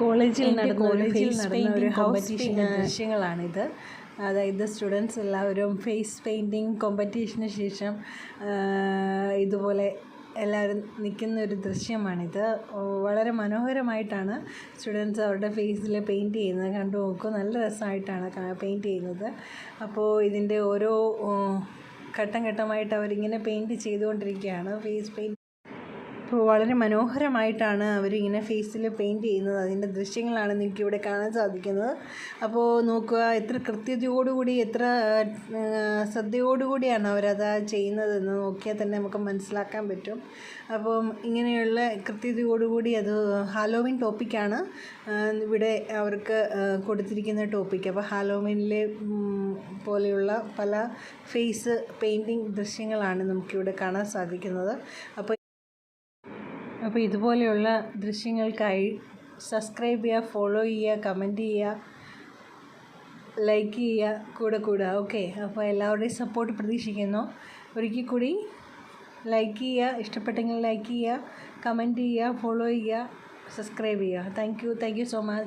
കോളേജിൽ നടന്ന ഒരു കോമ്പറ്റീഷൻ്റെ ദൃശ്യങ്ങളാണിത്. അതായത് സ്റ്റുഡൻസ് എല്ലാവരും ഫേസ് പെയിൻറ്റിങ് കോമ്പറ്റീഷന് ശേഷം ഇതുപോലെ എല്ലാവരും നിൽക്കുന്ന ഒരു ദൃശ്യമാണിത്. വളരെ മനോഹരമായിട്ടാണ് സ്റ്റുഡൻസ് അവരുടെ ഫേസിൽ പെയിൻറ്റ് ചെയ്യുന്നത്. കണ്ടു നോക്കൂ, നല്ല രസമായിട്ടാണ് പെയിൻറ്റ് ചെയ്യുന്നത്. അപ്പോൾ ഇതിൻ്റെ ഓരോ ഘട്ടം ഘട്ടമായിട്ട് അവരിങ്ങനെ പെയിൻറ്റ് ചെയ്തുകൊണ്ടിരിക്കുകയാണ്. ഫേസ് പെയിൻറ്റ് അപ്പോൾ വളരെ മനോഹരമായിട്ടാണ് അവരിങ്ങനെ ഫേസിൽ പെയിൻറ്റ് ചെയ്യുന്നത്. അതിൻ്റെ ദൃശ്യങ്ങളാണ് എനിക്കിവിടെ കാണാൻ സാധിക്കുന്നത്. അപ്പോൾ നോക്കുക, എത്ര കൃത്യതയോടുകൂടി എത്ര ശ്രദ്ധയോടുകൂടിയാണ് അവരത് ചെയ്യുന്നതെന്ന് നോക്കിയാൽ തന്നെ നമുക്ക് മനസ്സിലാക്കാൻ പറ്റും. അപ്പം ഇങ്ങനെയുള്ള കൃത്യതയോടുകൂടി അത് ഹാലോവിൻ ടോപ്പിക്കാണ് ഇവിടെ അവർക്ക് കൊടുത്തിരിക്കുന്ന ടോപ്പിക്ക്. അപ്പോൾ ഹാലോവിനിലെ പോലെയുള്ള പല ഫേസ് പെയിൻറ്റിങ് ദൃശ്യങ്ങളാണ് നമുക്കിവിടെ കാണാൻ സാധിക്കുന്നത്. അപ്പോൾ ഇതുപോലെയുള്ള ദൃശ്യങ്ങൾക്കായി സബ്സ്ക്രൈബ് ചെയ്യുക, ഫോളോ ചെയ്യുക, കമൻറ്റ് ചെയ്യുക, ലൈക്ക് ചെയ്യുക കൂടെ. ഓക്കെ, അപ്പോൾ എല്ലാവരുടെയും സപ്പോർട്ട് പ്രതീക്ഷിക്കുന്നു. ഒരിക്കൽ കൂടി ലൈക്ക് ചെയ്യുക, ഇഷ്ടപ്പെട്ടെങ്കിൽ ലൈക്ക് ചെയ്യുക, കമൻറ്റ് ചെയ്യുക, ഫോളോ ചെയ്യുക, സബ്സ്ക്രൈബ് ചെയ്യുക. Thank you so much.